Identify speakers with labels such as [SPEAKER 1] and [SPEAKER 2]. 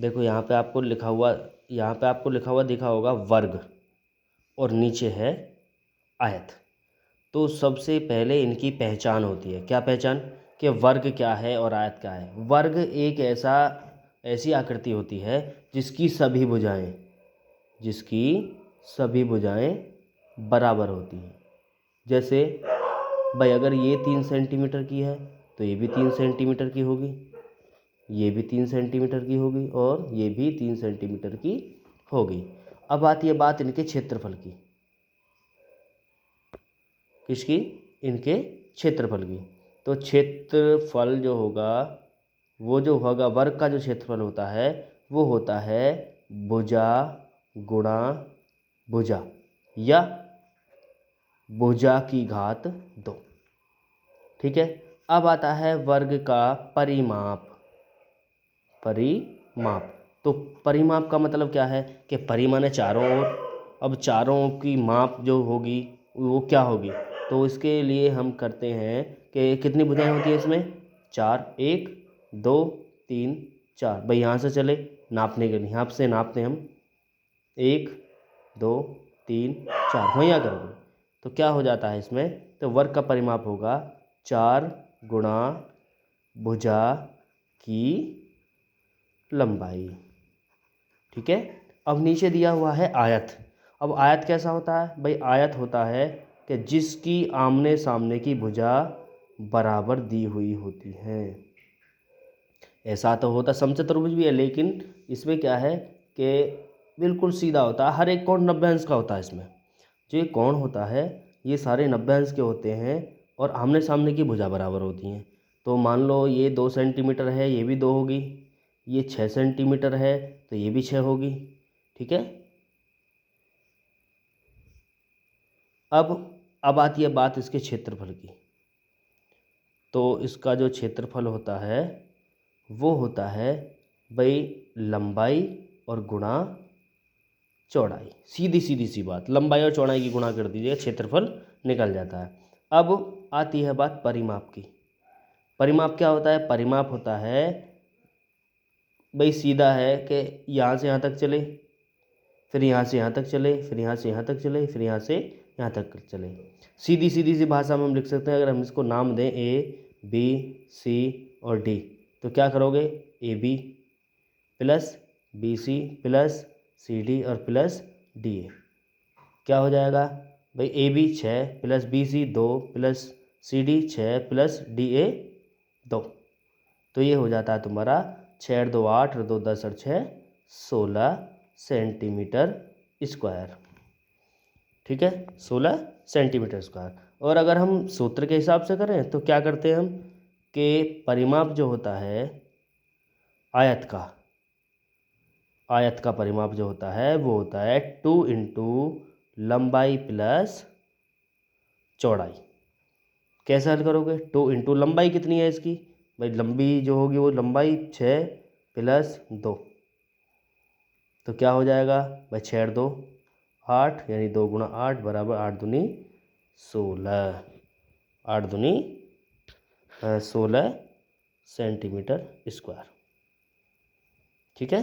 [SPEAKER 1] देखो यहाँ पे आपको लिखा हुआ दिखा होगा वर्ग और नीचे है आयत। तो सबसे पहले इनकी पहचान होती है। क्या पहचान? कि वर्ग क्या है और आयत क्या है। वर्ग एक ऐसी आकृति होती है जिसकी सभी भुजाएं बराबर होती हैं। जैसे भाई अगर ये 3 सेंटीमीटर की है तो ये भी 3 सेंटीमीटर की होगी, ये भी 3 सेंटीमीटर की होगी और ये भी 3 सेंटीमीटर की होगी। अब आती है बात इनके क्षेत्रफल की। किसकी? इनके क्षेत्रफल की। तो क्षेत्रफल जो होगा, वो जो होगा वर्ग का जो क्षेत्रफल होता है वो होता है भुजा गुणा भुजा या भुजा की घात 2। ठीक है। अब आता है वर्ग का परिमाप। तो परिमाप का मतलब क्या है कि परि माने चारों ओर। अब चारों की माप जो होगी वो क्या होगी? तो इसके लिए हम करते हैं कि कितनी भुजाएं होती है इसमें? 4। 1 2 3 4। भाई यहाँ से चले नापने के लिए, यहाँ से नापते हम 1 2 3 4। वहीं करोगे तो क्या हो जाता है इसमें? तो वर्ग का परिमाप होगा 4 गुणा भुजा की लंबाई। ठीक है। अब नीचे दिया हुआ है आयत। अब आयत कैसा होता है? भाई आयत होता है कि जिसकी आमने सामने की भुजा बराबर दी हुई होती है। ऐसा तो होता समचतुर्भुज भी है, लेकिन इसमें क्या है कि बिल्कुल सीधा होता है। हर एक कोण 90 अंश का होता है इसमें। जो ये कोण होता है ये सारे 90 अंश के होते हैं और आमने सामने की भुजा बराबर होती हैं। तो मान लो ये 2 सेंटीमीटर है, ये भी 2 होगी। ये 6 सेंटीमीटर है तो ये भी 6 होगी। ठीक है। अब आती है बात इसके क्षेत्रफल की। तो इसका जो क्षेत्रफल होता है वो होता है भाई लंबाई और गुणा चौड़ाई। सीधी सीधी सी बात, लंबाई और चौड़ाई की गुणा कर दीजिए, क्षेत्रफल निकल जाता है। अब आती है बात परिमाप की। परिमाप क्या होता है? परिमाप होता है भाई सीधा है कि यहाँ से यहाँ तक चले, फिर यहाँ से यहाँ तक चले, फिर यहाँ से यहाँ तक चले, फिर यहाँ से यहाँ तक चले। सीधी सीधी सी भाषा में हम लिख सकते हैं। अगर हम इसको नाम दें A B C और D तो क्या करोगे? AB plus BC plus CD और प्लस DA। क्या हो जाएगा भाई? AB 6 plus BC 2 plus CD 6 plus DA 2। तो ये हो जाता है तुम्हारा 6 2 8 और 2 10 और 6 16 सेंटीमीटर स्क्वायर। ठीक है, 16 सेंटीमीटर स्क्वायर। और अगर हम सूत्र के हिसाब से करें तो क्या करते हैं हम कि परिमाप जो होता है आयत का परिमाप जो होता है वो होता है 2 इंटू लंबाई प्लस चौड़ाई। कैसे हल करोगे? 2 इंटू लंबाई कितनी है इसकी? भाई लंबी जो होगी वो लंबाई 6 प्लस 2। तो क्या हो जाएगा भाई? 6 2 8 यानी 2 गुणा 8 बराबर 8 दूनी 16। 8 दूनी 16 सेंटीमीटर स्क्वायर। ठीक है।